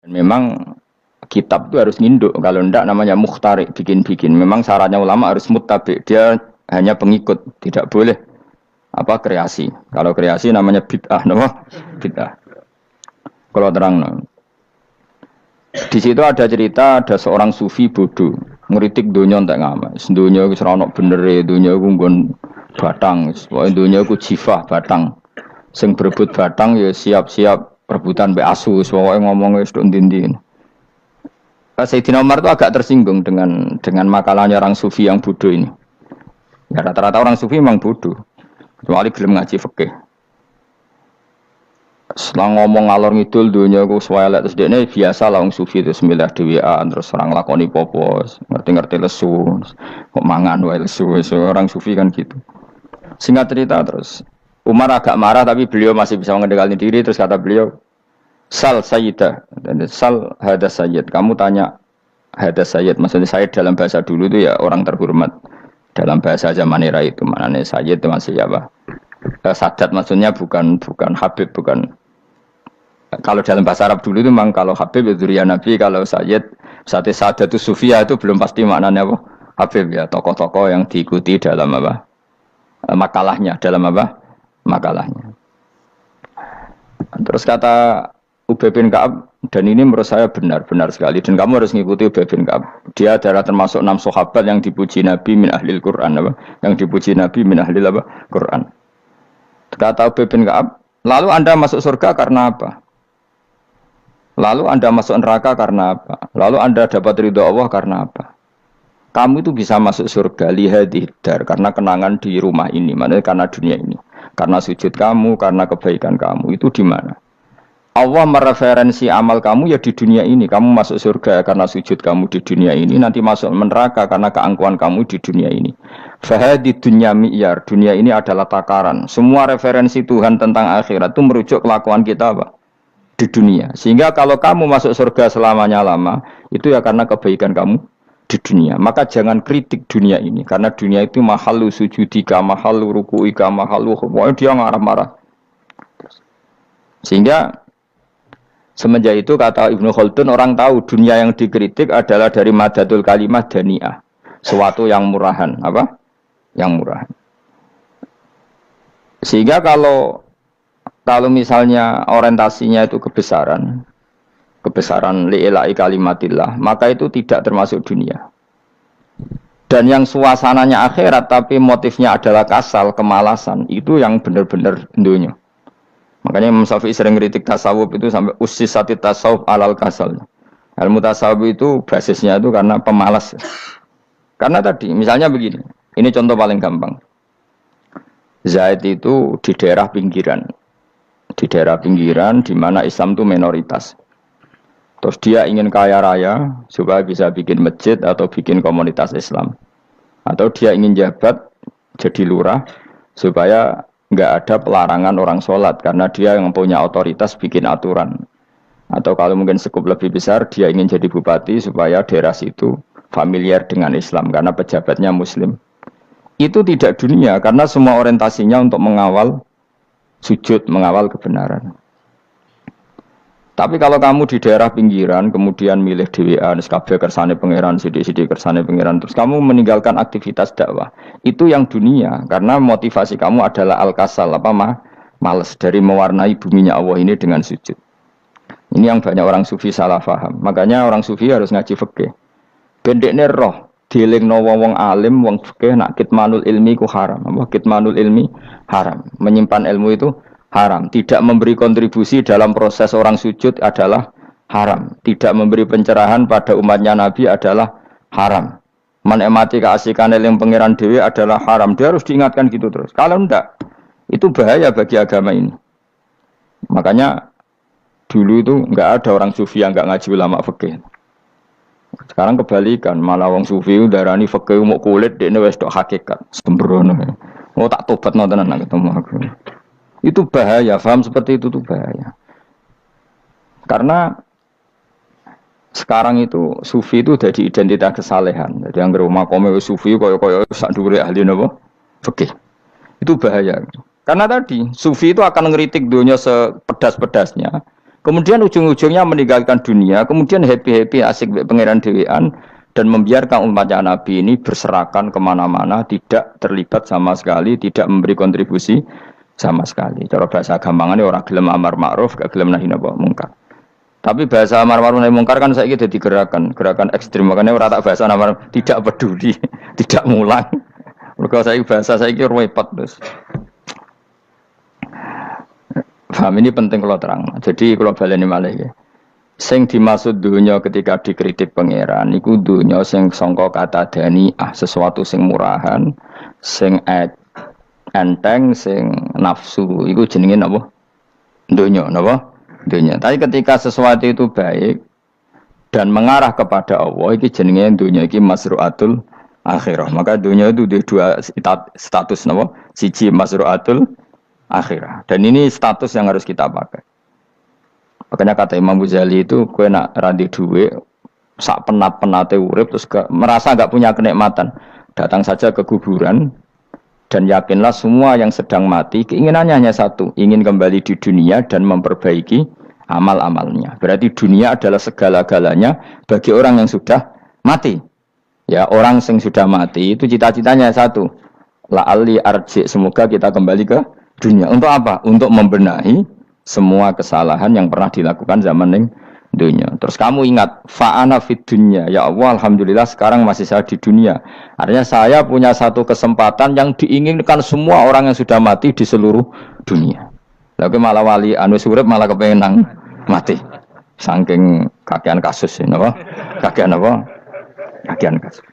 Memang kitab itu harus nginduk, kalau ndak namanya mukhtarik, bikin-bikin. Memang syaratnya ulama harus muttabi, dia hanya pengikut, tidak boleh apa kreasi. Kalau kreasi namanya bid'ah, nama bid'ah. Kalau terang, di situ ada cerita ada seorang sufi bodoh ngeritik dunia entek ngamal. Dunia wis ora ono benere, dunia iku nggon batang, pokoke dunia iku jifah batang. Sing berebut batang ya siap-siap rebutan mbek asu, pokoke ngomong wis tok ndi-ndi. Sayyidina Umar itu agak tersinggung dengan makalahnya orang sufi yang bodoh ini. Ya rata-rata orang sufi memang bodoh. Kecuali belum ngaji fikih. Setelah ngomong ngalor ngidul dunia ku swelek terus dekne biasa lah wong sufi itu semilah dhewean terus orang lakoni popo, ngerti-ngerti lesu, kok mangan wae lesu, orang sufi kan gitu. Singkat cerita terus Umar agak marah tapi beliau masih bisa mengendalikan diri terus kata beliau, Sal Sayyidah, Sal hada Sayyid. Kamu tanya hada Sayyid, maksudnya Sayyid dalam bahasa dulu itu ya orang terhormat. Dalam bahasa zaman era itu maknanya Sayyid itu masih apa? Sadat maksudnya bukan Habib, bukan. Kalau dalam bahasa Arab dulu itu memang kalau Habib itu Durian Nabi, kalau Sayyid Sadat itu Sufia itu belum pasti maknanya apa? Habib ya, tokoh-tokoh yang diikuti dalam apa? Makalahnya, dalam apa? Makalahnya. Terus kata Ubay bin Ka'ab, dan ini menurut saya benar sekali dan kamu harus mengikuti Ubay bin Ka'ab. Dia adalah termasuk 6 sahabat yang dipuji Nabi min ahlil Quran apa? Yang dipuji Nabi min ahlil apa? Quran. Kata Ubay bin Ka'ab, lalu Anda masuk surga karena apa? Lalu Anda masuk neraka karena apa? Lalu Anda dapat ridho Allah karena apa? Kamu itu bisa masuk surga lihadidar karena kenangan di rumah ini, maksudnya karena dunia ini. Karena sujud kamu, karena kebaikan kamu, itu di mana? Allah mereferensi amal kamu ya di dunia ini. Kamu masuk surga karena sujud kamu di dunia ini. Nanti masuk neraka karena keangkuhan kamu di dunia ini. Fahadi dunya mi'yar. Dunia ini adalah takaran. Semua referensi Tuhan tentang akhirat itu merujuk kelakuan kita apa? Di dunia. Sehingga kalau kamu masuk surga selamanya lama, itu ya karena kebaikan kamu di dunia. Maka jangan kritik dunia ini. Karena dunia itu mahalu sujudika, mahalu ruku'ika, mahalu pokoknya dia marah-marah. Sehingga semenjak itu kata Ibnu Khaldun orang tahu dunia yang dikritik adalah dari madatul kalimah dani'ah. Suatu yang murahan, apa? Yang murahan. Sehingga kalau misalnya orientasinya itu kebesaran li'ilai kalimatillah, maka itu tidak termasuk dunia. Dan yang suasananya akhirat tapi motifnya adalah kasal, kemalasan, itu yang benar-benar dunia. Makanya Imam Syafi'i sering kritik tasawuf itu sampai ussisati tasawuf alal kasal. Ilmu tasawuf itu basisnya itu karena pemalas. Karena tadi misalnya begini, ini contoh paling gampang. Zaid itu di daerah pinggiran di mana Islam itu minoritas. Terus dia ingin kaya raya supaya bisa bikin masjid atau bikin komunitas Islam. Atau dia ingin jabat jadi lurah supaya nggak ada pelarangan orang sholat karena dia yang punya otoritas bikin aturan. Atau kalau mungkin skup lebih besar dia ingin jadi bupati supaya daerah situ familiar dengan Islam karena pejabatnya Muslim. Itu tidak dunia karena semua orientasinya untuk mengawal sujud, mengawal kebenaran. Tapi kalau kamu di daerah pinggiran kemudian milih dhewean kabeh kersane pangeran sithik-sithik kersane pangeran terus kamu meninggalkan aktivitas dakwah. Itu yang dunia karena motivasi kamu adalah al-kasal malas dari mewarnai buminya Allah ini dengan sujud. Ini yang banyak orang sufi salah paham. Makanya orang sufi harus ngaji fikih. Bendekne roh dielingno wong alim wong fikih nak kitmanul ilmi ku haram. Apa kitmanul ilmi haram. Menyimpan ilmu itu haram, tidak memberi kontribusi dalam proses orang sujud adalah haram, tidak memberi pencerahan pada umatnya Nabi adalah haram, menikmati keasikan yang pangeran dewi adalah haram. Dia harus diingatkan gitu terus. Kalau enggak, itu bahaya bagi agama ini. Makanya dulu itu enggak ada orang sufi yang enggak ngaji ulama fikih. Sekarang kebalikan, malah orang sufi darani fikih mau kulit dekne wis tok hakikat, sembrono. Oh tak tobat tenan ketemu aku. Itu bahaya, paham seperti itu tuh bahaya. Karena sekarang itu sufi itu jadi identitas kesalehan. Jadi yang rumah kome sufi koyo sak dhuwure ahli napa? Fikih. Itu bahaya. Karena tadi sufi itu akan ngeritik dunia sepedas-pedasnya. Kemudian ujung-ujungnya meninggalkan dunia, kemudian happy-happy asik pangeran dhewean dan membiarkan umatnya Nabi ini berserakan kemana-mana, tidak terlibat sama sekali, tidak memberi kontribusi sama sekali. Cara bahasa gampangannya orang gelem amar ma'ruf, gak gelem nahi mungkar. Tapi bahasa amar ma'ruf nahi mungkar kan saiki dadi gerakan ekstrim, makanya ora tak bahasa amar tidak peduli, tidak mulang. Mergo saiki bahasa saiki repot terus. Paham ini penting kalau terang. Jadi kalau baleni malih ya. Sing dimaksud dunya ketika dikritik pangeran iku dunya sing sangka kata daniah, sesuatu sing murahan, sing enteng, sing nafsu. Iku jenenge napa? Dunya, napa? Dunya. Tapi ketika sesuatu itu baik dan mengarah kepada Allah, iki jenenge dunya iki masruatul akhirah. Maka dunya itu dua status napa? Siji masruatul akhirah. Dan ini status yang harus kita pakai. Makanya kata Imam Ghazali itu, kue nak randi duwe, sak penat-penate urip, terus merasa gak punya kenikmatan. Datang saja ke kuburan, dan yakinlah semua yang sedang mati, keinginannya hanya satu, ingin kembali di dunia dan memperbaiki amal-amalnya. Berarti dunia adalah segala-galanya bagi orang yang sudah mati. Ya, orang yang sudah mati itu cita-citanya satu, la'alli arji, semoga kita kembali ke dunia. Untuk apa? Untuk membenahi semua kesalahan yang pernah dilakukan zaman ning dunia. Terus kamu ingat, fa'ana fid dunya. Ya Allah, alhamdulillah sekarang masih saya di dunia. Artinya saya punya satu kesempatan yang diinginkan semua orang yang sudah mati di seluruh dunia. Lalu malah wali anu urip malah kepengen nang mati. Saking kakean kasus ini, apa? Kakean apa? Kakean kasus.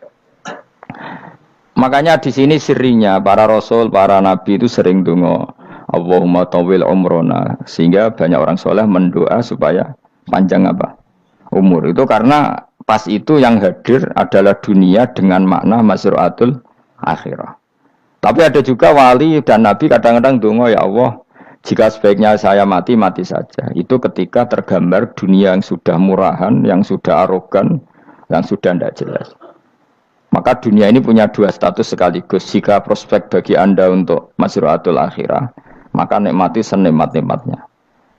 Makanya di sini sirinya para rasul, para nabi itu sering donga Allahumma tawil umrona, sehingga banyak orang soleh mendoa supaya panjang apa? Umur. Itu karena pas itu yang hadir adalah dunia dengan makna masruatul akhirah. Tapi ada juga wali dan nabi kadang-kadang donga, ya Allah, jika sebaiknya saya mati, mati saja. Itu ketika tergambar dunia yang sudah murahan, yang sudah arogan, yang sudah tidak jelas. Maka dunia ini punya dua status sekaligus. Jika prospek bagi Anda untuk masruatul akhirah, maka nikmati senikmat-nikmatnya.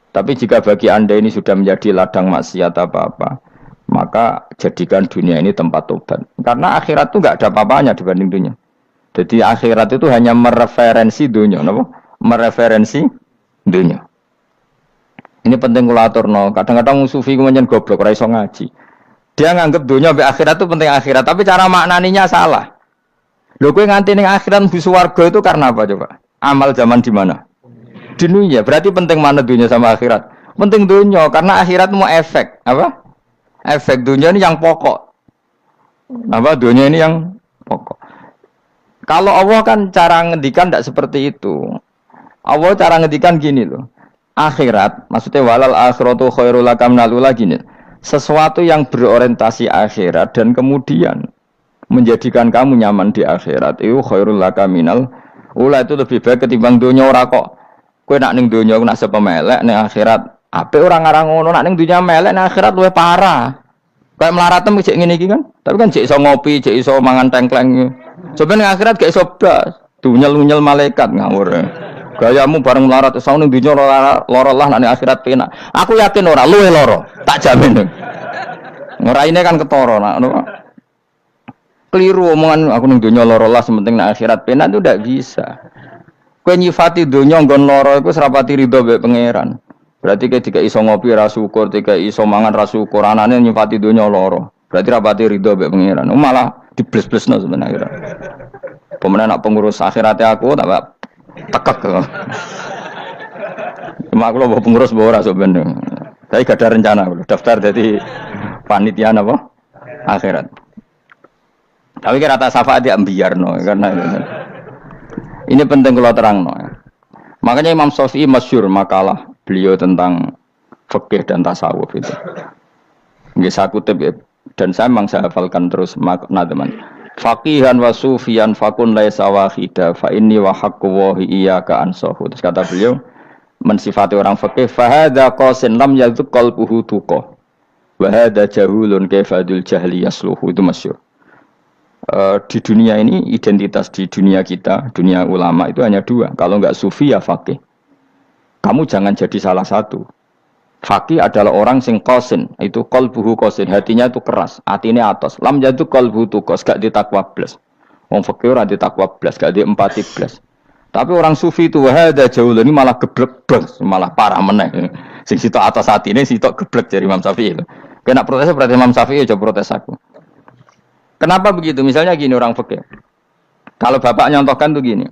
Tapi jika bagi Anda ini sudah menjadi ladang maksiat apa-apa, maka jadikan dunia ini tempat tobat. Karena akhirat itu nggak ada apa-apanya dibanding dunia. Jadi akhirat itu hanya mereferensi dunia, apa? Mereferensi dunia. Ini penting kula aturno. Kadang-kadang sufi ku menyen goblok ora iso ngaji. Dia nganggep dunia sampai akhirat itu penting akhirat, tapi cara maknaninya salah. Lho kowe nganti ning akhirat mlebu swarga itu karena apa coba? Amal zaman di mana? Di dunia. Berarti penting mana dunia sama akhirat? Penting dunia karena akhirat mau efek, apa? Efek dunia ini yang pokok. Apa dunia ini yang pokok. Kalau Allah kan cara ngendikan tidak seperti itu. Allah cara ngendikan gini loh. Akhirat, maksudnya walal akhiratu khairul laka minal ula gini. Sesuatu yang berorientasi akhirat dan kemudian menjadikan kamu nyaman di akhirat itu khairul laka minal ula, itu lebih baik ketimbang dunia. Ora kok kowe nak ning dunia nak sepemelek ning akhirat apik ora ngarang ngono, nak ning dunia melek ning akhirat luwih parah. Kayak melaratem cek ngene iki kan. Tapi kan cek iso ngopi, cek iso mangan tengkleng. Coba ning akhirat gak iso blas, dunyel-unyel malaikat ngawur. Gayamu bareng melarat iso ning dunya lara lah nek akhirat penak. Aku yakin ora luwih lara, tak jamin. Ngeraine kan ketara nak keliru omongan aku ning dunya lara lah sementing nek akhirat penak itu ndak bisa. Kowe nyifati dunya nggon lara iku serapati ridho mbek pangeran. Berarti kowe dikai iso ngopi ra syukur, dikai iso mangan ra syukur, anane nyifati dunya lara. Berarti rapati ridho mbek pangeran. Malah dibles-blesno sebenarnya. Pemenang nak pengurus akhirate aku tak tekek. Cuma aku loh pengurus ora sebenarnya. Tapi gak ada rencana daftar jadi panitia apa? Akhirat. Tapi kira rata syafaat ya biarno karena ini penting kalau terangno. Makanya Imam Syafi'i masyhur makalah beliau tentang fikih dan tasawuf itu. Nggih saya kutip ya, dan saya memang saya hafalkan terus makna teman. Faqihan wa sufiyan fakun laisa wahida fa inni wa haqqu wa iyyaka ansahu. Terus kata beliau mensifati orang fikih fa hadza qasin lam yadhuk qalbuhu tuqa wa hadza jahulun kaifadul jahli yasluhu. Itu masyhur. Di dunia ini identitas di dunia kita, dunia ulama itu hanya dua. Kalau enggak sufi ya faqih. Kamu jangan jadi salah satu. Faqih adalah orang sing qasin, itu qalbuhu qasin, hatinya itu keras, hatinya atos. Lam jadu qalbu tuqas, gak ditakwa blas. Wong fakir ora ditakwa blas, gak di empati blas. Tapi orang sufi itu wahada jauh ini malah geblek blas, malah parah meneh. Sing sitok atas hatine sitok geblek dari Imam Syafi'i itu. Kena protes berarti Imam Syafi'i aja protes aku. Kenapa begitu? Misalnya gini orang fakir. Kalau bapak nyontohkan tuh gini.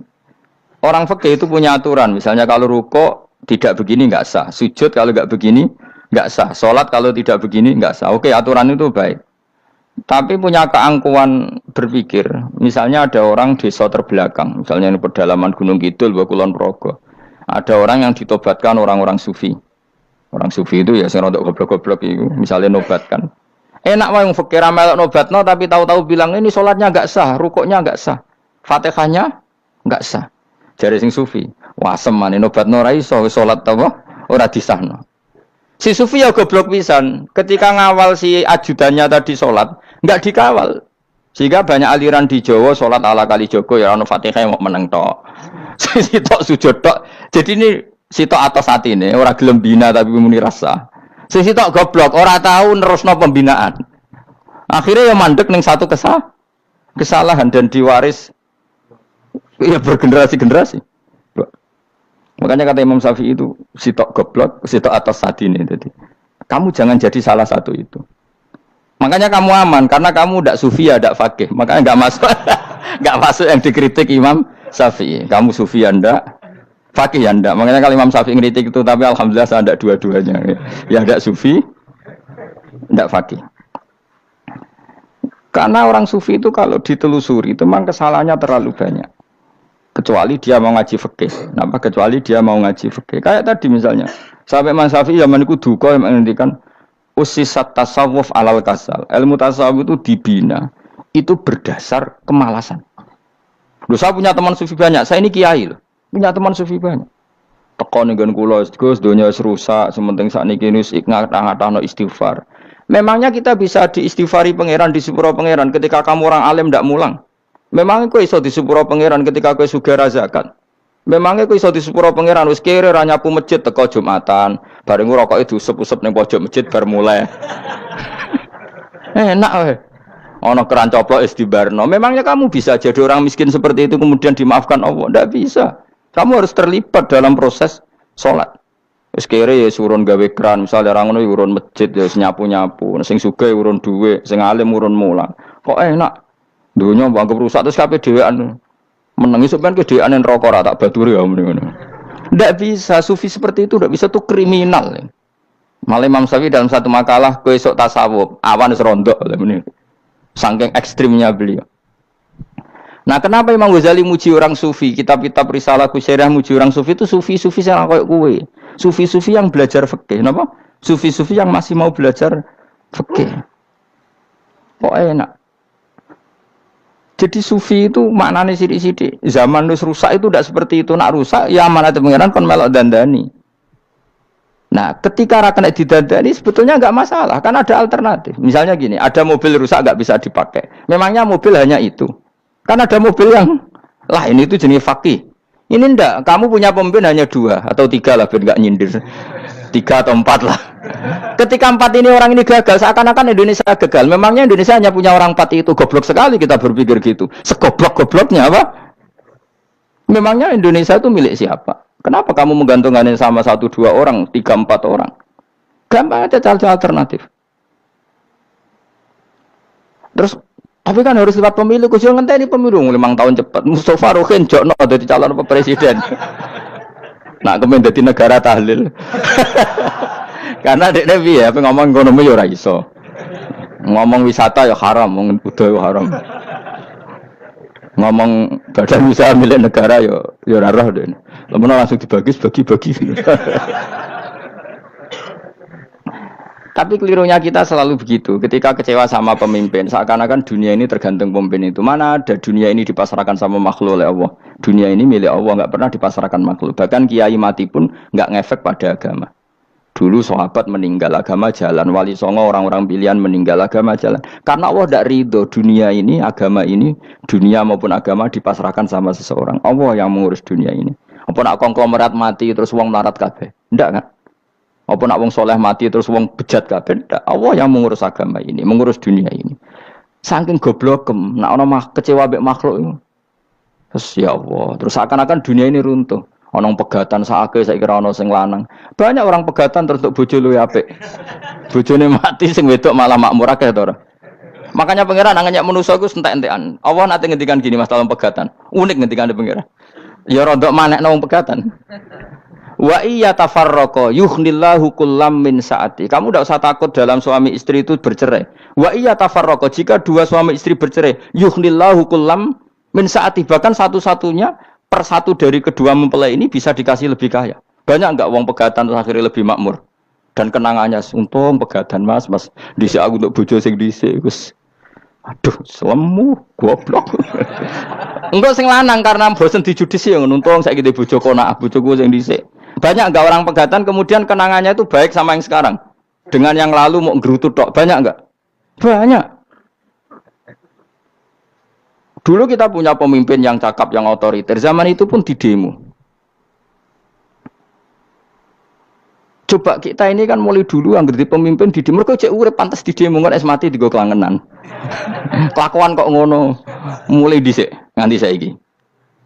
Orang fakir itu punya aturan, misalnya kalau ruko tidak begini nggak sah, sujud kalau nggak begini nggak sah, sholat kalau tidak begini nggak sah. Oke, aturan itu baik. Tapi punya keangkuhan berpikir. Misalnya ada orang desa terbelakang, misalnya di pedalaman Gunung Kidul, Kulon Progo. Ada orang yang ditobatkan orang-orang sufi. Orang sufi itu ya sing rodok goblok-goblok itu, misalnya nobatkan. Enak wae wong fakir melok nobatno tapi tahu-tahu bilang ini sholatnya nggak sah, rukuknya nggak sah, Fatihahnya nggak sah. Jare sing sufi. Wah semane nobatno ora iso salat ta ora disahno. Si sufi ya goblok pisan. Ketika ngawal si ajudannya tadi salat, enggak dikawal. Sehingga banyak aliran di Jawa salat ala kali Jogo ya ono Fatihah mau meneng tok. Si tok sujud tok. Jadi ini si tok atas atine ora gelem bina tapi muni rasa. Si tok goblok ora tahu nerusno pembinaan. Akhirnya ya mandek ning satu kesalahan dan diwaris ya bergenerasi-generasi. Makanya kata Imam Syafi'i itu sitok goblok, sitok atas hati ini. Jadi kamu jangan jadi salah satu itu. Makanya kamu aman karena kamu tidak sufi ya, tidak fakih. Makanya nggak masuk, nggak masuk yang dikritik Imam Syafi'i. Kamu sufi ya ndak, fakih ya ndak. Makanya kalau Imam Syafi'i kritik itu, tapi alhamdulillah saya tidak dua-duanya. Ya tidak sufi, tidak fakih. Karena orang sufi itu kalau ditelusuri itu memang kesalahannya terlalu banyak. Kecuali dia mau ngaji fikih. Kenapa? Kecuali dia mau ngaji fikih. Kayak tadi misalnya, sampai Imam Syafi'i zaman itu duka yang menghentikan usisat tasawuf alal kasal. Ilmu tasawuf itu dibina, itu berdasar kemalasan. Loh, saya punya teman sufi banyak. Saya ini kiai loh, punya teman sufi banyak. Teko dengan kula, Gus, dunia rusak. Sementing saat ini wis ngatah-ngatahno istighfar. Memangnya kita bisa diistighfari pangeran di sepuro pangeran ketika kamu orang alim ndak mulang? Memangnya kau iso di sepuro pangeran ketika kau sugih zakat? Memangnya kau iso di sepuro pangeran wis kere ra nyapu masjid teko Jumatan, bareng rokoke diusep-usep ning pojok masjid bar mulai. Enak weh. Ana keran coplok wis dibarno. Memangnya kamu bisa jadi orang miskin seperti itu kemudian dimaafkan Allah? Ndak bisa. Kamu harus terlibat dalam proses salat. Wis kere ya urun gawe keran, misale ra ngono urun masjid ya nyapu-nyapu, sing sugih urun dhuwit, sing alim urun mulang. Kok enak? Dunia bangga rusak terus kabeh dhewean. Menengi sampean ke dhewean neraka ra tak baturi ya ngono. Ndak bisa, sufi seperti itu ndak bisa, tuh kriminal. Malah Imam Syafi'i dalam satu makalah kowe esuk tasawuf, awan wis rondok ngene. Saking ekstrimnya beliau. Nah, kenapa Imam Ghazali muji orang sufi? Kitab-kitab Risalah Qusairiyah muji orang sufi itu sufi-sufi sing koyo kowe. Sufi-sufi yang belajar fikih, napa? Sufi-sufi yang masih mau belajar fikih. Kok enak? Jadi sufi itu maknanya sidik-sidik. Zaman wis rusak itu tidak seperti itu. Nak rusak ya amanat pengiran kon melok dandani. Nah, ketika ra kena didandani sebetulnya enggak masalah, kan ada alternatif. Misalnya gini, ada mobil rusak enggak bisa dipakai. Memangnya mobil hanya itu. Kan ada mobil yang lain itu jenis fakih. Ini enggak, kamu punya pemimpin hanya 2 atau 3 lah biar enggak nyindir. 3 atau 4 lah. Ketika 4 ini orang ini gagal, seakan-akan Indonesia gagal. Memangnya Indonesia hanya punya orang 4 itu. Goblok sekali kita berpikir gitu. Segoblok-gobloknya apa? Memangnya Indonesia itu milik siapa? Kenapa kamu menggantungkannya sama 1-2 orang, 3-4 orang? Gampang aja cari alternatif. Terus, tapi kan harus lewat pemilu. Kusial ngenteni pemilu 5 tahun cepat. Mustafa Rohin jokno jadi calon presiden. Nak kemen dadi negara tahlil. Karena dek Dewi ya, ngomong ekonomi ya ora iso. Ngomong wisata ya haram, ngomong budaya ya haram. Ngomong badan usaha milik negara ya ora roh dene. Lamun langsung dibagi-bagi. Tapi kelirunya kita selalu begitu. Ketika kecewa sama pemimpin, seakan-akan dunia ini tergantung pemimpin itu. Mana ada dunia ini dipasrahkan sama makhluk oleh Allah. Dunia ini milik Allah, nggak pernah dipasrahkan makhluk. Bahkan kiai mati pun nggak ngefek pada agama. Dulu sahabat meninggal agama jalan, wali songo orang-orang pilihan meninggal agama jalan. Karena Allah tidak ridho dunia ini, agama ini, dunia maupun agama dipasrahkan sama seseorang. Allah yang mengurus dunia ini. Apa nak konglomerat mati terus wong melarat kabeh? Enggak kan? Apa nak wong soleh mati terus wong bejat kabeh? Allah yang mengurus agama ini, mengurus dunia ini. Saking goblokem, nak ana kecewa mbek makhluk itu. Terus ya Allah, terus seakan-akan dunia ini runtuh. Ana pegatan sakake saiki ora ana sing lanang. Banyak orang pegatan terus untuk bojo luwih apik. Bojone mati sing wedok malah makmur akeh to ora. Makanya pangeran angannya manusa iku entek-entekan. Allah nate ngendikan gini Mas dalam pegatan. Unik ngendikan pangeran. Ya rodok manekno wong pegatan. Wa iya tafarraqa yughnillahu kullam min saati. Kamu tidak usah takut dalam suami istri itu bercerai. Wa iya tafarraqa, jika dua suami istri bercerai, yughnillahu kullam min saati, bahkan satu-satunya per satu dari kedua mempelai ini bisa dikasih lebih kaya. Banyak enggak wong pegatan terus akhirnya lebih makmur. Dan kenangannya untung pegatan Mas dhisik aku untuk bojo sing dhisik Gus. Aduh, selemu goblok. Enggak sing lanang karena bosen dijudisi ya untung saiki di bojo konak bojoku sing dhisik. Banyak enggak orang pegatan kemudian kenangannya itu baik sama yang sekarang. Dengan yang lalu mau ngerutut tok, banyak enggak? Banyak. Dulu kita punya pemimpin yang cakap, yang otoriter. Zaman itu pun di demo. Coba kita ini kan mulai dulu yang ngerti pemimpin di demo. Mereka cek urip pantas di demo kan es mati digo kelangenan. Kelakuan kok ngono. Mulai dhisik nganti saiki.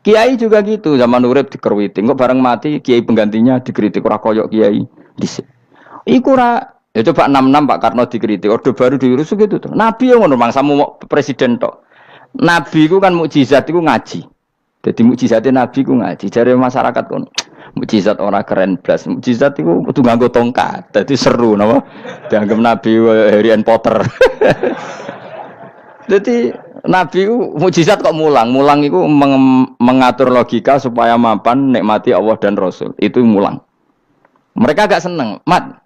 Kiai juga gitu, zaman urip dikerwiti, kok bareng mati kiai penggantinya dikritik ora koyok kiai dhisik. Iku ora ya coba 66 Pak Karno dikritik, orde baru diurus gitu tuh. Nabi yang ngono mangsamu presiden tok. Nabi ku kan mukjizat iku ngaji. Dadi mukjizate Nabi ku ngaji. Jare masyarakat kon mukjizat ora keren blas. Mukjizat iku kudu nganggo tongkat. Dadi seru napa? Dianggap Nabi Harry Potter. Jadi Nabi itu mukjizat kok mulang itu mengatur logika supaya mapan nikmati Allah dan Rasul. Itu mulang. Mereka agak seneng, Mat.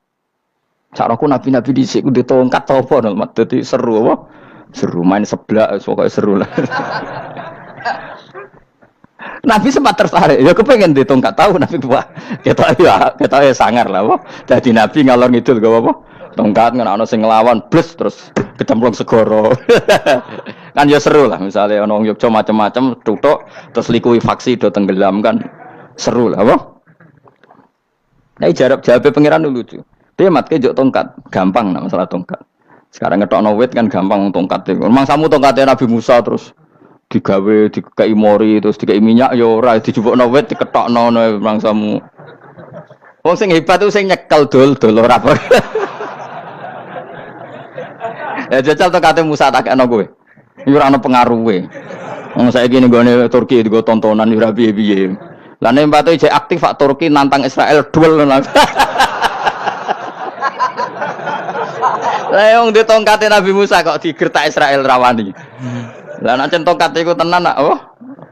Caraku nabi-nabi dhisik ku ditongkat to apa, Mat. Dadi seru apa? Seru main seblak pokoke seru lah. Nabi sempat tertarik, ya kepengen ditongkat tahu Nabi Pak. Kita ya sangar lah apa. Dadi Nabi ngalor ngidul gak apa. Tongkat kan ana sing nglawan bles terus kecemplung segoro. Kan ya seru lah misalnya ana wong Yogya macam-macam tutuk terus likuifaksi do tenggelam kan seru lah apa. Nah jawabe pangeran lucu. Dia mat ke jok tongkat gampang nah masalah tongkat. Sekarang ngetokno wit kan gampang tongkat itu. Memang samu tongkatnya Nabi Musa terus digawe dikei mori terus dikei minyak ya ora dijupukno wit diketokno memang samu. Wong sing hebat itu sing nyekel dol ora apa. Ya jajal tongkate Musa tak kena kowe. Iki ora ana pengaruhe. Wong saiki ning gone Turki digo tontonan ora piye-piye. Lah nek mbate jek aktif Pak Turki nantang Israel duel. Lah wong di tongkate Nabi Musa kok digertak Israel rawani. Lah nek tongkate iku tenan nak oh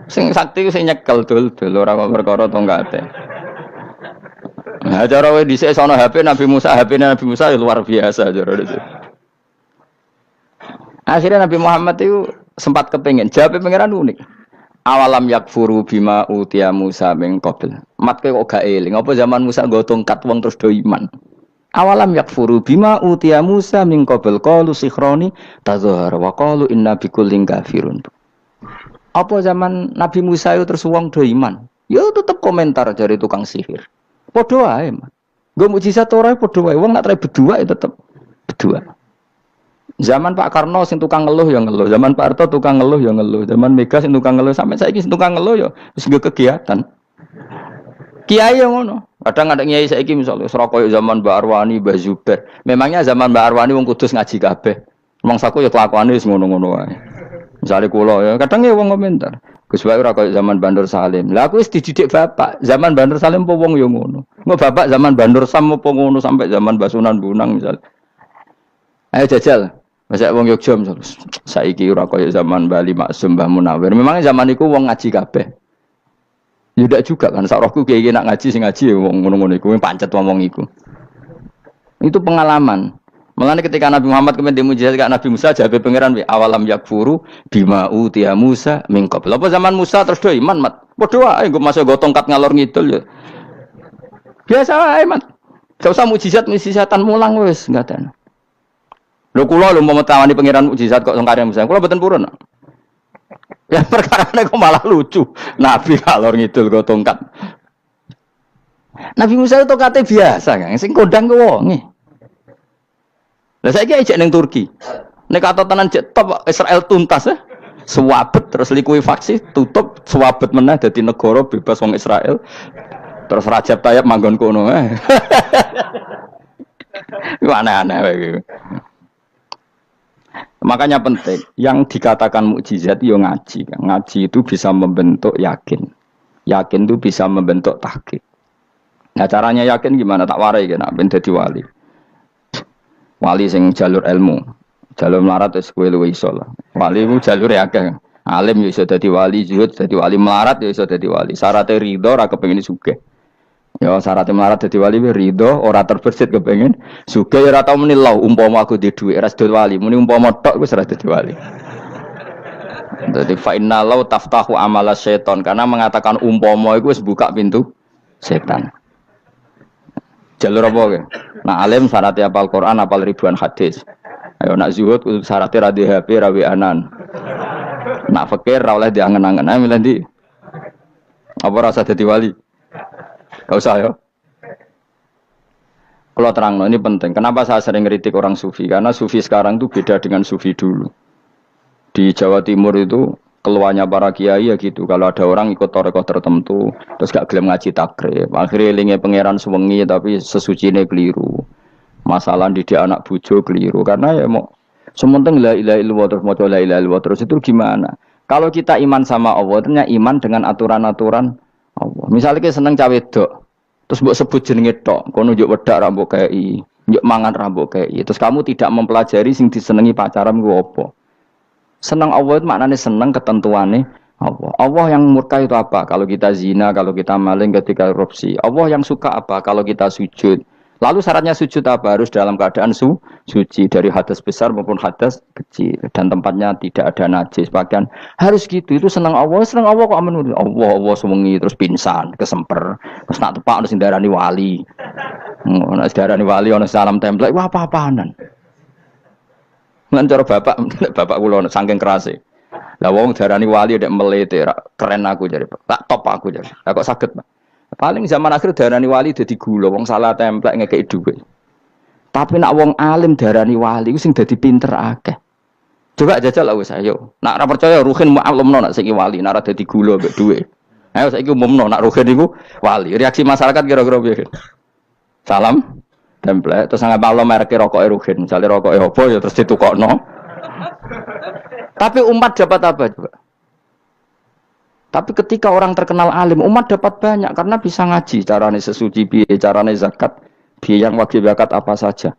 sing sakti ku sing nyekel dul ora kok perkara tongkate. Nah cara wae dhisik sono HP Nabi Musa, HP-ne Nabi Musa ya luar biasa cara itu. Akhirnya Nabi Muhammad itu sempat kepengen jawab pangeran unik. Awalam yakfuru bima utiya Musa min qabl. Mat kok gak eling apa zaman Musa nggo tongkat wong terus do iman. Awalam yakfuru bima utiya Musa min qabl qalu sikhroni tazahara wa qalu inna bikullin kafirun. Apa zaman Nabi Musa itu terus wong do iman? Ya tetep komentar dari tukang sihir. Padha wae, Mas. Nggo mukjizat ora padha wae wong nak trai berdua ya tetep berdua. Zaman Pak Karno sing tukang ngeluh ya ngeluh, zaman Pak Harto tukang ngeluh ya ngeluh, zaman Mega sing tukang ngeluh sampai saiki sing tukang ngeluh ya wis nggo kegiatan. Kiai yang ngono. Kadang ada kiai saiki misalnya Surabaya zaman Mbak Arwani, Mbak Zubair. Memangnya zaman Mbak Arwani wong Kudus ngaji kabeh. Mangsaku ya kelakuane wis ngono-ngono wae. Misale kula ya kadang ya wong komentar. Gus Bae ora koyo zaman Bandur Salim. Lah aku wis dididik bapak, zaman Bandur Salim apa wong ya ngono. Engko bapak zaman Bandur Sam apa ngono sampai zaman Basunan Bunang misal. Ayo jajal. Masa wong Yogya misal saiki ora koyo zaman Bali Maksum Mbah Munawir. Memangnya zaman iku wong ngaji kabeh. Ya ndak juga kan sak rohku kiai nak ngaji sing ngaji wong ngono-ngono iku pancet wong iku. Itu pengalaman. Mulane ketika Nabi Muhammad kemudian dimujizat karo Nabi Musa jabe pangeran awalam yakfuru bima utiya Musa min qabl. Apa zaman Musa terus do iman mat. Padha wae nggo masuk go tongkat ngalor ngidul ya. Biasa wae mat. Gak usah mujizat-mujizatan mulang wis ngaten. Lho kula lho memetawani pangeran mukjizat kok sing karya Musa. Kula mboten purun. Ya perkarane kok malah lucu. Nabi kalor ngidul go tongkat. Nabi Musa itu kate biasa kan, sing kondang ke wonge. Lah saiki ajak ning Turki. Nek kata tenan jek top Israel tuntas ya. Suwabet terus likuifaksi tutup suwabet meneh dadi negara bebas wong Israel. Terus Rajab Tayyip manggon kono. Iku aneh-aneh gitu. Makanya penting yang dikatakan mukjizat yo ngaji. Ngaji itu bisa membentuk yakin. Yakin itu bisa membentuk tahqiq. Nah caranya yakin gimana? Tak warai kena ben dadi wali. Wali sing jalur ilmu. Jalur melarat wis kowe luwih iso lah. Wali ku jalur akeh. Alim yo iso dadi wali, zuhud dadi wali, melarat yo iso dadi wali. Syaratnya ridho ora kepengin sugih. Ya syaratnya melarat dadi wali ridho ora terbersit kepengin sugih ya ora tau muni lho umpama aku di dhuwit ora dadi wali, muni umpama tok wis ora dadi wali. Dadi fa inna law taftahu amala syaiton karena mengatakan umpama iku wis buka pintu setan. Jalur apa ke? Nah alim syaratnya hafal Quran, hafal ribuan hadis. Ayo nak zuhud syaratnya ra di HP, ra anan. Nak fakir ra oleh diangen-angen. Ayo milih ndi? Apa rasa dadi wali? Gak usah ya. Kalau terang, ini penting. Kenapa saya sering kritik orang sufi? Karena sufi sekarang itu beda dengan sufi dulu. Di Jawa Timur itu keluarnya para kiai ya gitu. Kalau ada orang ikut torekoh tertentu, terus gak gelem ngaji takrib. Akhirnya linge pangeran sewengi tapi sesucine keliru. Masalah didik anak bojo keliru. Karena ya mau sementing la ilaha illallah terus maca la ilaha illallah terus itu gimana? Kalau kita iman sama Allah, ternyata iman dengan aturan-aturan Allah. Misalnya kita seneng cawe dok, terus mbok sebut jenenge tok, kono njuk wedak ra mbok kei, njuk mangan ra mbok kei. Terus kamu tidak mempelajari sing disenengi pacaran ku apa? Seneng Allah itu maknanya seneng ketentuannya Allah. Allah yang murka itu apa? Kalau kita zina, kalau kita maling, ketika korupsi. Allah yang suka apa? Kalau kita sujud. Lalu syaratnya sujud apa? Harus dalam keadaan suci dari hadas besar maupun hadas kecil dan tempatnya tidak ada najis. Bahkan harus gitu. Itu senang Allah kok aman. Allah sewengi terus pingsan, kesemper, terus nak tepak ono sing darani wali. Ono darani wali ono salam template. Wah apa-apaanan. Lan cara bapak kula saking kerase. Lah wong darani wali ndek melete keren aku jare. Tak top aku jare. Lah kok saged, Pak? Paling zaman akhir darani wali dadi gula, wong salah templek ngekeki dhuwit. Tapi nak wong alim darani wali ku sing dadi pinter akeh. Coba jajal lah wis ayo. Nak ora percaya Ruhin mu'allimno nak saiki wali, nak ora dadi gula mbek dhuwit. Ayo saiki umumno nak Ruhin iku wali. Reaksi masyarakat kira-kira piye? Salam templek terus ngapa Allah merek rokoke Ruhin. Misale rokoke opo ya terus ditukokno. Tapi umat dapat apa juga? Tapi ketika orang terkenal alim, umat dapat banyak karena bisa ngaji. Carane sesuci piye, carane zakat, piye yang wajib zakat apa saja.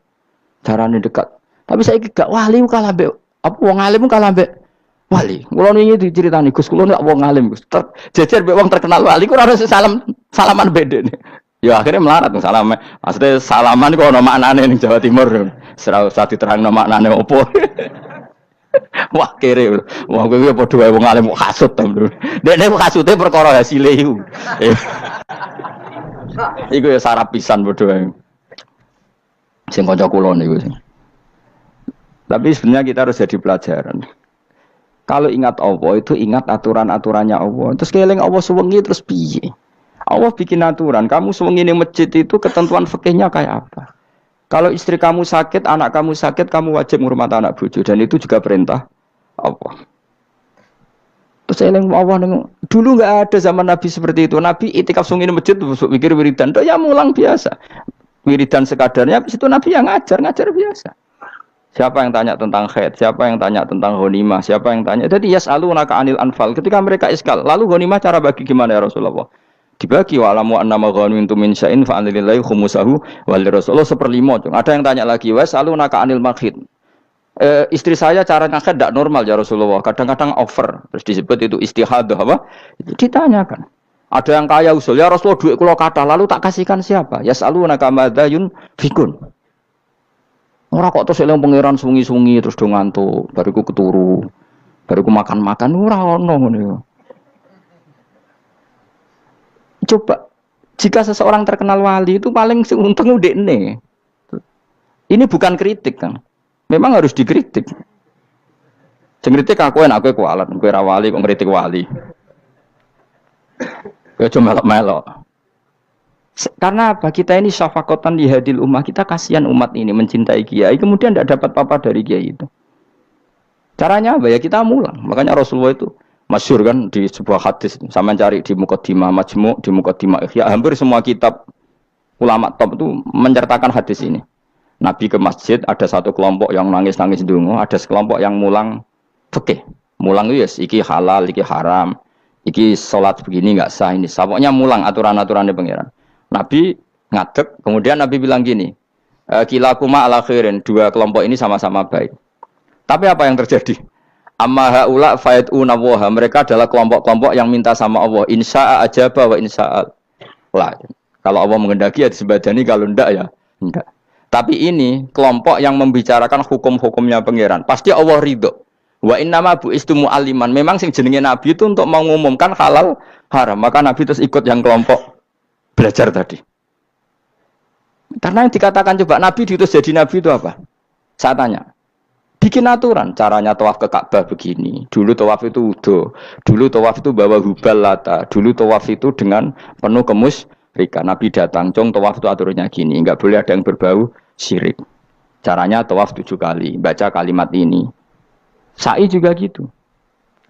Carane dekat. Tapi saya gak wali kalah mbek apa wong alim kalah mbek wali. Kula niki diceritani Gus, kula nek wong alim Gus. Jejer mbek wong terkenal wali ku ora salaman bedene. Ya akhirnya melarat salam. Maksudnya salaman kok ono maknane ning Jawa Timur. Ora usah diterangno maknane opo. Wah kere, wah kowe padha wae wong alim kasut to. Dekne kasute perkara hasile iku. Iku ya sarap pisan padha wae. Sing kanca kula niku sing. Tapi sebenarnya kita harus jadi pelajaran. Kalau ingat Allah itu ingat aturan-aturannya Allah. Terus keling Allah sewengi terus piye? Allah bikin aturan, kamu sewengi ning masjid itu ketentuan fikihnya kayak apa? Kalau istri kamu sakit, anak kamu sakit, kamu wajib menghormati anak bojo dan itu juga perintah Allah. Terus saya Allah dulu nggak ada zaman Nabi seperti itu. Nabi itikaf sungi di masjid pikir wiridan, ya mulang biasa. Wiridan sekadarnya, habis itu Nabi yang ngajar biasa. Siapa yang tanya tentang haid, siapa yang tanya tentang ghanimah, siapa yang tanya. Jadi yas'alunaka 'anil anfal. Ketika mereka iskal, lalu ghanimah cara bagi gimana ya Rasulullah? Dibagi wa alamu annama ghanimtum min syai'in fa 'allillahi khumusahu wal rasulullah 1/5. Ada yang tanya lagi, "Wasalunaka 'anil makhid." Istri saya cara ngakad tidak normal ya Rasulullah. Kadang-kadang over. Terus disebut itu istihadah apa? Ditanyakan. Ada yang kaya usul, ya Rasulullah duit kula kathah lalu tak kasihkan siapa? Yasalunaka madza yunfikun. Ora kok terus eling pangeran sungi-sungi terus do ngantuk, bariku keturu. Bariku makan-makan ora ono ngono. Coba jika seseorang terkenal wali itu paling untung udekne. Ini bukan kritik kan. Memang harus dikritik. Sing kritik aku enak kowe kualat, kowe ra wali kok ngritik wali. Kowe cuma melok-melok. Karena apa? Kita ini syafaqatan li hadil ummah, kita kasihan umat ini mencintai kiai, kemudian tidak dapat apa-apa dari kiai itu. Caranya apa ya? Kita mulang. Makanya Rasulullah itu masyhur kan di sebuah hadis, sama cari di Muqaddimah Majmu', di Muqaddimah Ihya, hampir semua kitab ulama top itu menceritakan hadis ini. Nabi ke masjid, ada satu kelompok yang nangis-nangis dungo, ada sekelompok yang mulang fikih. Mulang itu yes, iki halal, iki haram, iki sholat begini nggak sah ini. Pokoknya mulang aturan-aturannya pangeran. Nabi ngadeg, kemudian Nabi bilang gini, kilakuma ala khairin, dua kelompok ini sama-sama baik. Tapi apa yang terjadi? Amma haula fayatuna waha, mereka adalah kelompok-kelompok yang minta sama Allah, insya'a ajaba wa insya'al. Lah, kalau Allah mengendaki ya disebadani, kalau ndak ya ndak. Tapi ini kelompok yang membicarakan hukum-hukumnya pangeran. Pasti Allah ridho. Wa innama bu'istu mu'alliman. Memang sing jenenge Nabi itu untuk mengumumkan halal haram. Maka Nabi terus ikut yang kelompok belajar tadi. Karena yang dikatakan coba Nabi diutus jadi Nabi itu apa? Saya tanya. Bikin aturan. Caranya tawaf ke Ka'bah begini. Dulu tawaf itu wudu. Dulu tawaf itu bawa hubal lata. Dulu tawaf itu dengan penuh kemusyrikan. Nabi datang. Cong tawaf itu aturannya gini. Enggak boleh ada yang berbau syirik. Caranya tawaf 7 kali. Baca kalimat ini. Sa'i juga gitu.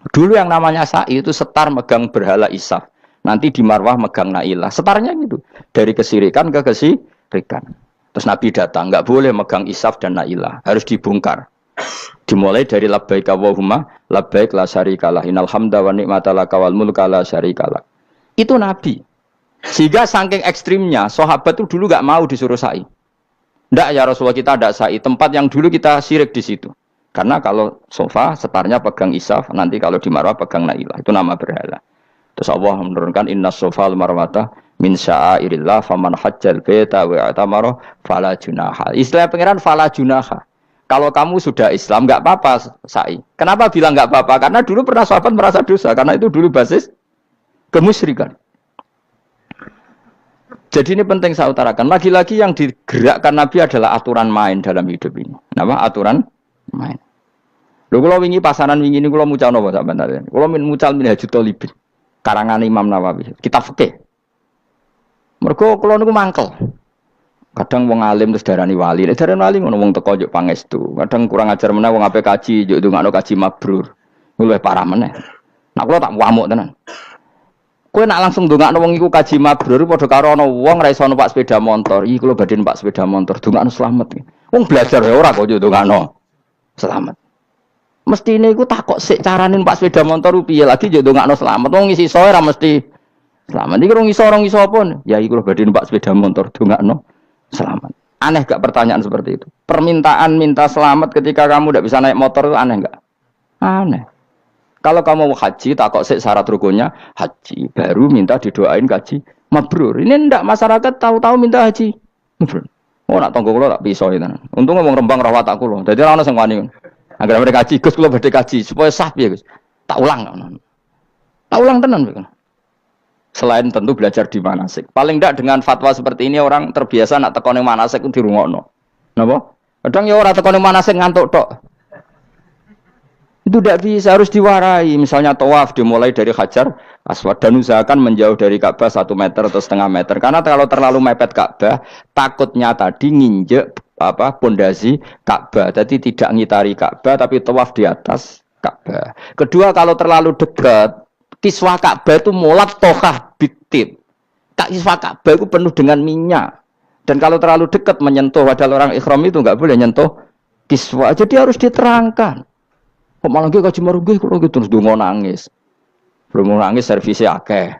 Dulu yang namanya sa'i itu setar megang berhala Isaf. Nanti di Marwah megang Nailah. Setarnya gitu. Dari kesirikan ke kesirikan. Terus Nabi datang. Enggak boleh megang Isaf dan Nailah. Harus dibongkar. Dimulai dari labbaik Allahumma labbaik la syarikalah. Innal hamda wa ni'mata laka wal mulka la syarikalah. Itu Nabi. Sehingga saking ekstrimnya sahabat itu dulu enggak mau disuruh sa'i. Ndak ya Rasulullah, kita ada sa'i. Tempat yang dulu kita syirik di situ. Karena kalau sofa setarnya pegang Isaf, nanti kalau di Marwah pegang Nailah. Itu nama berhala. Terus Allah menurunkan inna sofa al-marwata min sya'airillah faman hajjal baita wa i'tamara fala junaha. Istilah pangeran fala junaha. Kalau kamu sudah Islam enggak apa-apa sa'i. Kenapa bilang enggak apa-apa? Karena dulu pernah sahabat merasa dosa, karena itu dulu basis kemusyrikan. Jadi ini penting saya utarakan. Lagi-lagi yang digerakkan Nabi adalah aturan main dalam hidup ini. Apa? Aturan main. Lho kula wingi pasanan wingi ini kula mucal napa sampeyan? Kula mucal Minhajul Thalibin. Karangan Imam Nawawi. Kitab fikih. Mergo kula niku mangkel. Kadang wong alim terus darani wali. Nek darani wali ngono wong teko njuk pangestu. Kadang kurang ajar meneh wong ape kaji njuk ndongakno kaji mabrur. Luwih parah meneh. Nak kula tak wamuk tenan. Kowe nak langsung ndongakno wong iku kaji mabrur padha karo ana wong ra iso numpak sepeda motor. Iki kula badhe numpak sepeda motor, ndongakno slamet. Wong belajar ya ora kok njuk ndongakno selamat. Mestine iku takok sik carane numpak sepeda motor piye lagi njuk ndongakno selamat. Wong isi soe ra mesti selamat. Iki rong iso apa? Ya iki kula badhe numpak sepeda motor, ndongakno selamat. Aneh gak pertanyaan seperti itu? Permintaan minta selamat ketika kamu tidak bisa naik motor itu aneh gak? Aneh. Kalau kamu mau haji, takok sik syarat rukunnya haji, baru minta didoain haji mabrur. Ini ndak masyarakat tahu-tahu minta haji mabrur. Oh nak tonggo kula tak piso itu. Untung ngomong Rembang rawat tak kula. Dadi ora ono sing wani. Agar mereka haji, Gus kula badhe haji supaya sah piye Gus. Tak ulang. Tak ulang tenan Gus. Selain tentu belajar di manasik. Paling tidak dengan fatwa seperti ini orang terbiasa nak teko ning manasik ku dirungokno. Napa? Kadang ya ora teko ning manasik ngantuk tok. Itu tidak bisa, harus diwarai. Misalnya tawaf dimulai dari Hajar Aswad dan usahakan menjauh dari Ka'bah 1 meter atau setengah meter. Karena kalau terlalu mepet Ka'bah, takutnya tadi nginjek pondasi Ka'bah. Jadi tidak ngitari Ka'bah tapi tawaf di atas Ka'bah. Kedua, kalau terlalu dekat, kiswah Ka'bah itu mulat tohah bitit. Kiswah Ka'bah itu penuh dengan minyak. Dan kalau terlalu dekat menyentuh, padahal orang ikhram itu enggak boleh nyentuh kiswah. Jadi harus diterangkan. Kok malah nggih kaji marungih kalau gitu terus dongo nangis. Belum nangis servisnya akeh.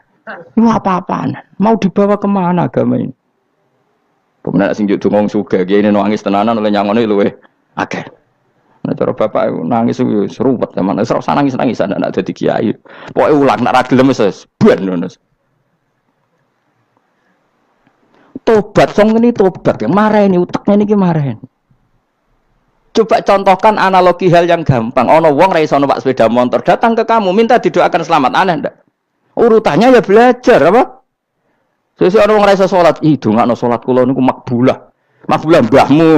Ini apa-apaan? Mau dibawa kemana agama ini? Kemudian sing juk dongo sugih ini nangis tenanan oleh nyangone luweh akeh. Nah cara bapak nangis wis ruwet teman. Wis ora nangis-nangis anak dadi kiai. Pokoke ulang nek ra gelem wis ben ngono. Tobat song ini tobat yang marah ini utaknya ini marah. Coba contohkan analogi hal yang gampang. Ono wong ra iso numpak sepeda motor datang ke kamu minta didoakan selamat, aneh ndak? Urutannya ya belajar apa? Sesuk ono wong ra iso salat, ih dongakno salat kula niku makbulah. Makbulah mbahmu.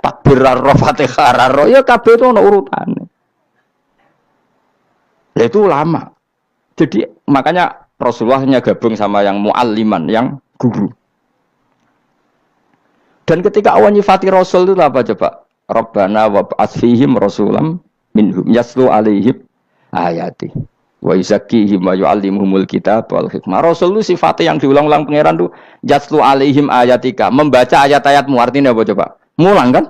Takbir ar-Fatihah ar ya kabeh itu ono urutane. Ya itu lama. Jadi makanya Rasulullah hanya gabung sama yang mualliman, yang guru. Dan ketika Allah nyifati Rasul itu apa coba? Rabbana wab'ats fihim rasulam minhum yaslu alaihim ayati wa yuzakkihim wa yu'allimuhumul kitab wal hikmah. Rasul itu sifatnya yang diulang-ulang pangeran itu yaslu alaihim ayatika, membaca ayat-ayatmu, artinya apa coba? Mulang kan?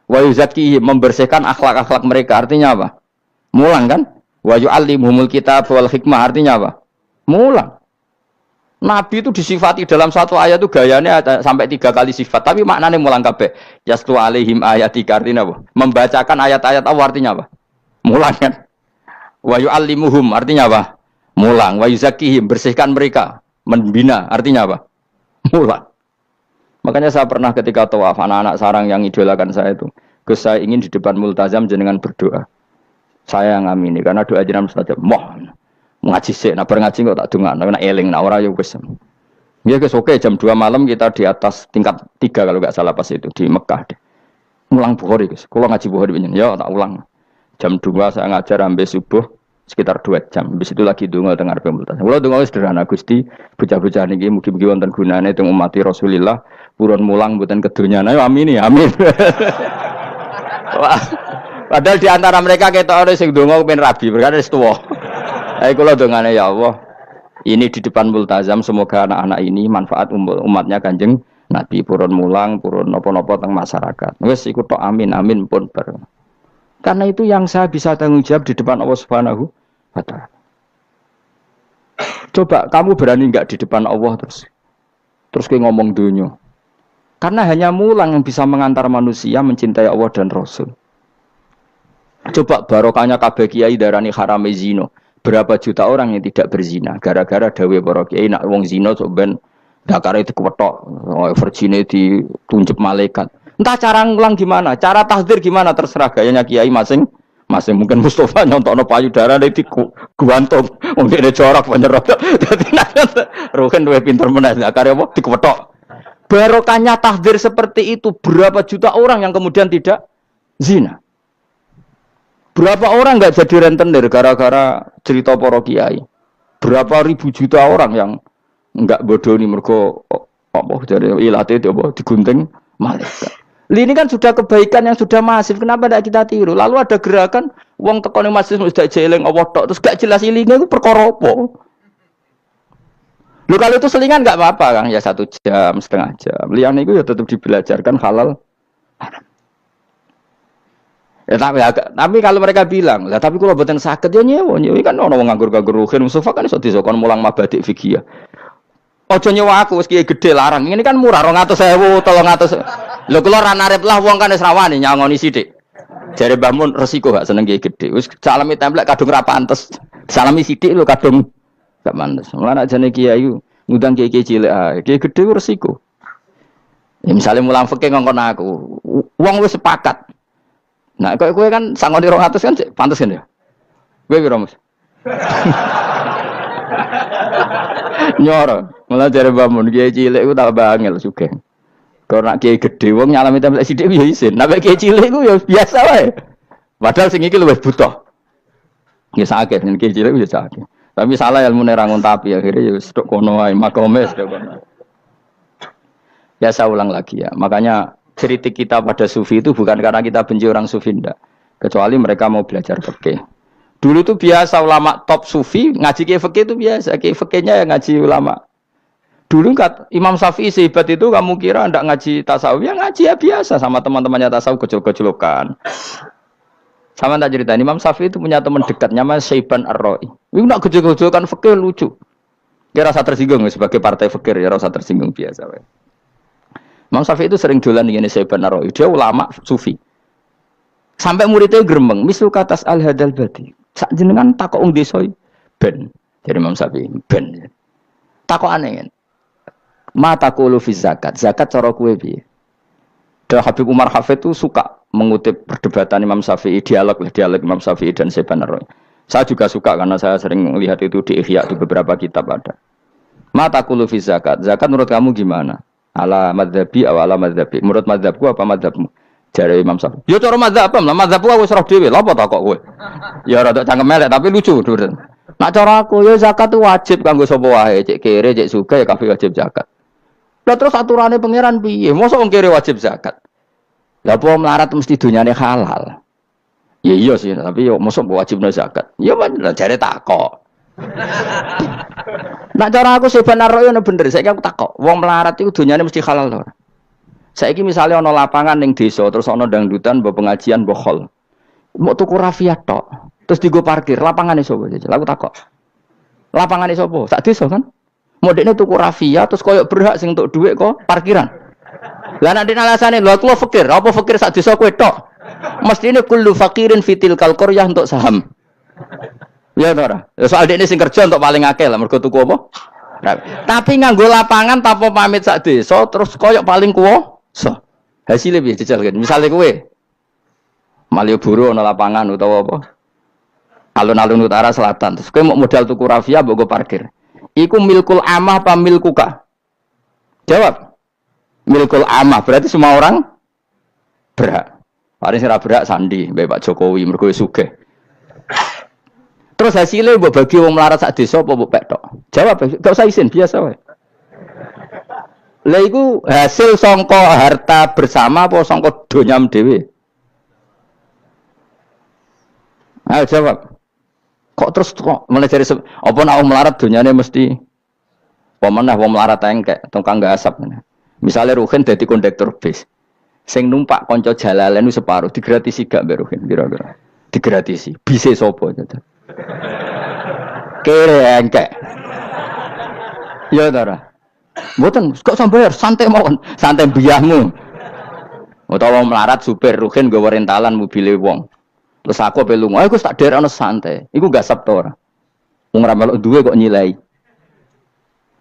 Wa yuzakkihim, membersihkan akhlak-akhlak mereka, artinya apa? Mulang kan? Wa yu'allimuhumul kitab wal hikmah, artinya apa? Mulang. Nabi itu disifati dalam satu ayat itu gayanya sampai 3 kali sifat, tapi maknanya mulang kabeh. Yaslu alaihim ayatika, artinya apa? Membacakan ayat-ayat Allah, artinya apa? Mulang kan? Wa yu'allimuhum, artinya apa? Mulang. Wa yuzakkihim, bersihkan mereka, membina, artinya apa? Mulang. Makanya saya pernah ketika tawaf, anak-anak sarang yang idolakan saya itu, Gus, saya ingin di depan multazam jenengan berdoa. Saya yang ngamini karena doa jenengan mustajab. Ngaji sih, nah ngaji kok tak dengar, nah eling, nah orang yang wes. Ya guys, oke, jam 2 malam kita di atas tingkat 3 kalau nggak salah pas itu di Mekah deh. Ulang Bukhari guys, kalau ngaji Bukhari begini, ya tak ulang. Jam 2 saya ngajar sampai subuh sekitar 2 jam. Habis itu lagi donga dengar pemultasan. Kalau donga sederhana Gusti, bocah-bocah niki mugi-mugi wonten gunane teng umati Rasulillah, purun mulang mboten kedunya. Ayo amin ya, amin. Padahal di antara mereka ketok ana sing donga kepen rabi, berkata wis tuwa. Ayo kula dongane ya Allah, ini di depan multazam semoga anak-anak ini manfaat umatnya Kanjeng Nabi, purun mulang, purun napa-napa teng masyarakat. Wis iku tok amin amin pun bareng. Karena itu yang saya bisa tanggung jawab di depan Allah Subhanahu wa taala. Coba kamu berani enggak di depan Allah terus kayak ngomong dunia. Karena hanya mulang yang bisa mengantar manusia mencintai Allah dan Rasul. Coba barokahnya kabeh kiai darani harame zina. Berapa juta orang yang tidak berzina gara-gara dawe para kiai nak wong zina sok ben dakare dikwetok, virgine ditunjuk malaikat. Entah cara ngulang gimana, cara tahdzir gimana terserah gayanya kiai masing-masing. Mungkin Mustafa nyontokno payudara nek diguantung wong dene jorok penyerot. Dadi rohen duwe pinter meneh dakare apa dikwetok. Barokahnya tahdzir seperti itu, berapa juta orang yang kemudian tidak zina. Berapa orang enggak jadi rentenir gara-gara cerita para kiai? Berapa ribu juta orang yang enggak bodoni mergo apa jadi ilate itu apa digunting malaikat. Ini kan sudah kebaikan yang sudah masif, kenapa tidak kita tiru? Lalu ada gerakan wong tekone masjid sudah jeleng Allah tok terus gak jelas ilinge itu perkara apa? Lho kalau itu selingan enggak apa-apa Kang, ya 1 jam, setengah jam. Liyane iku ya tetap dibelajarkan halal. Ya, tapi kalau mereka bilang, lah tapi kalau buatan sakit ya nyewa kan orang nganggur-nganggur ruhin, Mustafa kan iso disokon mulang mabadik fikih. Ojo nyewa aku wis kiye gede larang. Ini kan murah 200.000, 300. Lho kula ra narep lah wong kan wis rawani nyangoni sithik. Jare Mbah Mun resiko gak seneng kiye gede. Wis salami templek kadung ra pantes. Salami sithik lho kadung gak pantes. Mulane jane kiai ngundang kiai cilik ae. Kiai gede ku resiko. Ya misale mulang fikih ngongkon aku. Wong wis sepakat. Nah, kowe kan sangoni 200 kan pantes kan ya? Kowe piro, Mas? Nyoro, malah jare bangun kiai cilik ku tak bangel sugih. Kok nak kiai gedhe wong nyalami templek sithik ya isin. Nek kiai cilik ku ya biasa wae. Padahal sing iki luwih butuh. Ya sakit nek kiai cilik ya sakit. Tapi salah ilmune ra ngontapi akhirnya ya wis tok kono wae makome wis tok kono. Ya saya ulang lagi ya. Makanya kritik kita pada sufi itu bukan karena kita benci orang sufi enggak. Kecuali mereka mau belajar fikih. Dulu tuh biasa ulama top sufi ngaji kiai fikih itu biasa. Kiai fikihnya yang ngaji ulama. Dulu kan Imam Syafi'i sehebat itu kamu kira enggak ngaji tasawuf, ya ngaji ya biasa sama teman-temannya tasawuf kecil-kecilokan. Sama tak cerita Imam Syafi'i itu punya teman dekat namanya Syaiban Ar-Ra'i. Ini enggak kecil-kecilokan fikih lucu. Dia rasa tersinggung sebagai partai fikih ya rasa tersinggung biasa. Imam Syafi'i itu sering dolan dengan Syaiban Ar-Ra'i. Dia ulama sufi. Sampai muridnya gremeng, misal katas al-hadal badi. Sak jenengan takok wong desa ben. Jadi Imam Syafi'i ben. Takok aneh kan. Mata qulu fi zakat. Zakat cara kowe piye? Dan Habib Umar Hafid itu suka mengutip perdebatan Imam Syafi'i, dialog Imam Syafi'i dan Syaiban Ar-Ra'i. Saya juga suka karena saya sering melihat itu di Ihya di beberapa kitab ada. Mata qulu fi zakat. Zakat menurut kamu gimana? Ala madzhabi atau ala madzhabi. Menurut madzhabku apa madzhabmu? Jare Imam Syafi'i. Ya cara madzhab apa? Lah madzhabku wis roh dhewe. Lha apa tak kok kowe? Ya rada cangkem elek tapi lucu, Nek cara aku ya zakat itu wajib kanggo sapa wae, cek kere, cek sugih ya kabeh wajib zakat. Lah terus aturannya pangeran piye? Mosok wong kere wajib zakat. Lah apa melarat mesti dunyane halal. Ya iya sih, tapi yo mosok wajibna zakat. Ya bener jare takok. Nak cara aku sebenarnya royo bener, saiki aku takok. Wong melarat iku dunyane mesti halal to. Saiki misalnya ana lapangan ning desa terus ana dangdutan mbok pengajian mbok hol. Mau tuku rafia tok. Terus digo parkir, lapangane sapa jajal? Aku takok. Lapangane sapa? Sak desa kan? Modekne tuku rafia terus koyo berhak sing entuk dhuwit kok parkiran. Lah nek alasane lho aku fakir, apa fakir sak desa kowe tok? Mestine kullu faqirin fitil qaryah untuk saham. Ya ora. Soal dekne sing kerja untuk paling akeh lah mergo tuku apa? Tapi nganggo lapangan tanpa pamit sak desa terus koyo paling kuwasa. Hasilnya piye jajal kan? Misale kowe Malioboro ana lapangan utawa apa? Alun-alun utara selatan. Terus kowe mau modal tuku rafia mbok go parkir. Iku milkul amah apa milkuka? Jawab. Milkul amah berarti semua orang berhak. Paling sing ora berhak sandi mbek Pak Jokowi mergo sugih. Terus hasilnya mbok bagi wong melarat sak desa apa mbok pek tok? Jawab, gak usah izin biasa wae. Lah iku hasil sangka harta bersama apa sangka donyam dhewe? Ayo jawab. Kok terus kok mulai dari apa nak wong melarat donyane mesti pemenah wong melarat engkek tukang gasap. Misalnya Ruhin dadi kondektur bis. Sing numpak kanca jalalen ku separo digratisi gak mbek Ruhin kira-kira. Digratisi. Bise sapa jajal. Kere engkek. Ya ta ora. Mboten kok sambayar santai mawon, santai mbiyahmu. Utawa melarat supir Ruhin nggawa rentalan mobile wong. Terus aku ape lunga, aku tak derekno santai. Iku gasap to ora. Wong ra melok duwe kok nyilai.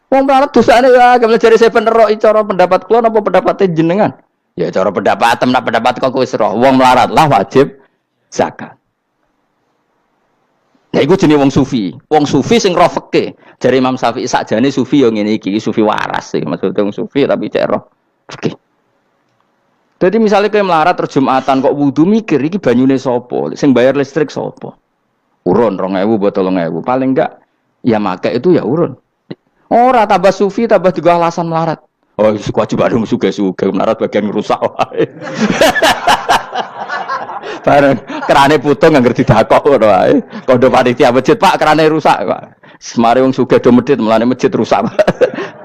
Wong melarat dosane ya gak jare seven ro cara pendapat kula napa pendapat jenengan? Ya cara pendapat nak pendapat kok wis roh. Wong melarat lah wajib zakat. Ya iku jenenge wong sufi. Wong sufi sing roh fikih. Jare Imam Syafi'i sakjane sufi yo ngene iki, sufi waras sih. Maksudnya wong sufi tapi cek roh fikih. Jadi misalnya kayak melarat terus Jumatan kok wudu mikir iki banyune sapa? Sing bayar listrik sapa? Urun 2.000 botol 3.000. Paling enggak ya make itu ya urun. Ora tambah sufi tambah juga alasan melarat. Oh, kewajiban suge-suge melarat bagian ngerusak wae. Bareng kerane putung anggar didakok ngono wae. Kondo panitia masjid, Pak, kerane rusak, Pak. Semare wong sugih do medhit, mulane masjid rusak.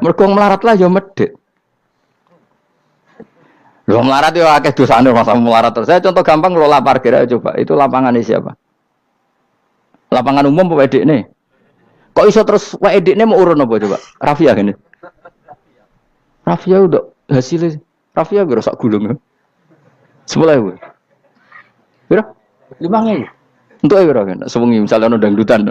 Mergo melarat lah ya medhit. Lho melarat yo akeh dosane masa melarat terus. Saya contoh gampang ngelola parkir aja coba. Itu lapangannya siapa? Lapangan umum apa edekne? Kok iso terus wae edekne mau urun apa coba? Rafia gini. Rafia udah hasilnya. Rafia gue rusak gulung. 10.000. Pira? 5.000. Untuk pira kan? Sewengi misalnya ono dangdutan.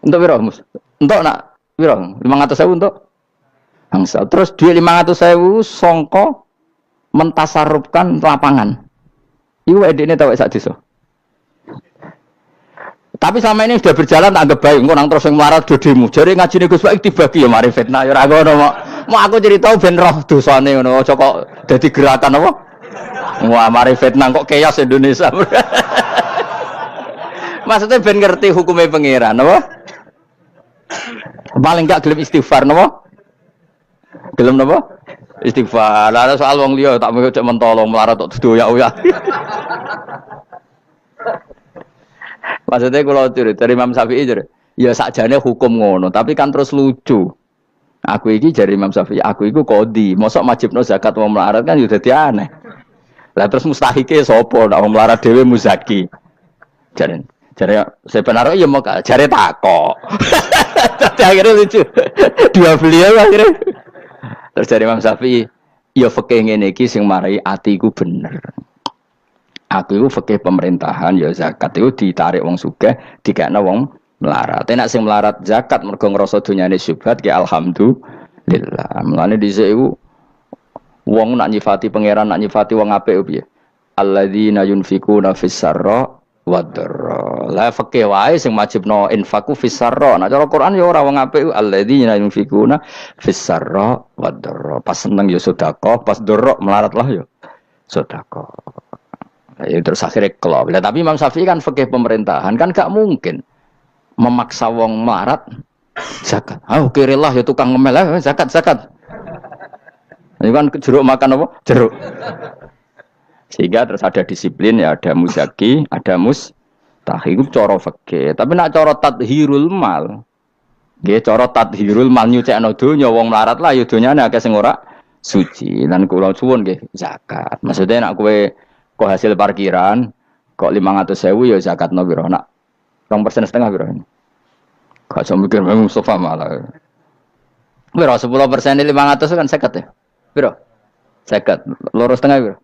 Untuk pira, Mus? Untuk nak pira? 500.000 untuk angsal. Terus duit 500.000 songko mentasarrufkan lapangan. Iku edekne tau sak desa. Tapi sama ini sudah berjalan tak anggap baik. Engko nang terus sing melarat dodemu. Jare ngajine Gus Baik dibagi ya mari fitnah ya ora ngono mau aku cerita ben roh dosane ngono. Aja kok dadi gerakan apa? Wah mari fitnah kok keos Indonesia. Maksudnya ben ngerti hukumnya pangeran apa? Paling enggak gelem istighfar napa? Gelem napa? Istighfar. Lah soal wong liya tak cek mentolong melarat tok doyak-oyak. Maksudnya kalau dari Imam Syafi'i ya sakjane hukum ngono, tapi kan terus lucu. Aku iki dari Imam Syafi'i, aku iku kodi, mosok majibno zakat wong melarat kan ya dadi aneh. Lah terus mustahike sapa nek wong melarat dhewe muzaki. Jare sebenarnya ya mau jare takok. Tapi akhirnya lucu. Dua beliau akhirnya. Terus dari Imam Syafi'i, ya fikih ngene iki sing marai atiku bener. Aku itu fikih pemerintahan ya zakat itu ditarik wong sugih dikekno wong melarat. Nek sing melarat zakat mergo ngrasa dunyane syubhat ki alhamdulillah. Mulane dhisik iku wong nak nyifati pangeran nak nyifati wong apik piye? Alladzina yunfikuna fis sarra wad dharra. La fikih wae sing wajibno infaku fis sarra. Nek cara Quran ya ora wong apik alladzina yunfikuna fis sarra wad dharra. Pas seneng ya sedekah, pas dharra melarat lah ya sedekah. Ya, terus akhirnya kelop. Tapi Imam Syafi'i kan fikih pemerintahan kan gak mungkin memaksa wong melarat Zakat. Ah, oke rela ya tukang ngemel zakat zakat. Ini kan jeruk makan apa? Jeruk. Sehingga terus ada disiplin ya, ada muzaki, ada mustahil. Itu cara fikih. Tapi nak cara tadhirul mal. Nggih cara tadhirul mal nyucikno donya wong melarat lah ya donyane akeh sing ora suci. Lan kula suwun nggih zakat. Maksudnya nak kowe kok hasil parkiran kok 500.000 ya zakatno piro? Nak 2,5% piro ini? Gak usah mikir memang Mustafa malah. Piro 10% 500 kan 50 ya? Piro? 50. Loro setengah piro?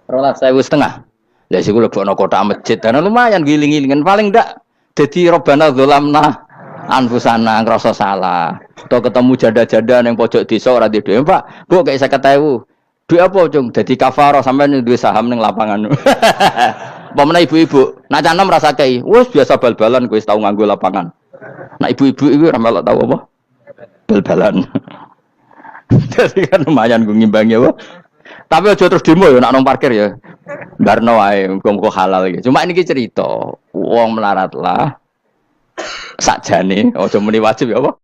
2.500. Lah sik kula bono kotak masjid dan lumayan giling-gilingan paling ndak dadi robana dzalamna anfusana ngrasa salah. Atau ketemu janda-janda ning pojok desa ora di dhuwit, Pak. Bu kayak 50.000. Duit apa, Cung? Dadi kafarah sampean duwe saham ning lapangan. Pemene ibu-ibu, nak canem rasa kei. Wes biasa bal-balan kowe tau nganggo lapangan. Nak ibu-ibu iki ora melok tau apa? Bal-balan. Jadi kan lumayan gue ngimbangi apa. Tapi aja terus demo ya nak nang parkir ya. Barno wae muga-muga halal iki. Cuma ini cerita, wong melarat lah sakjane aja muni wajib ya apa?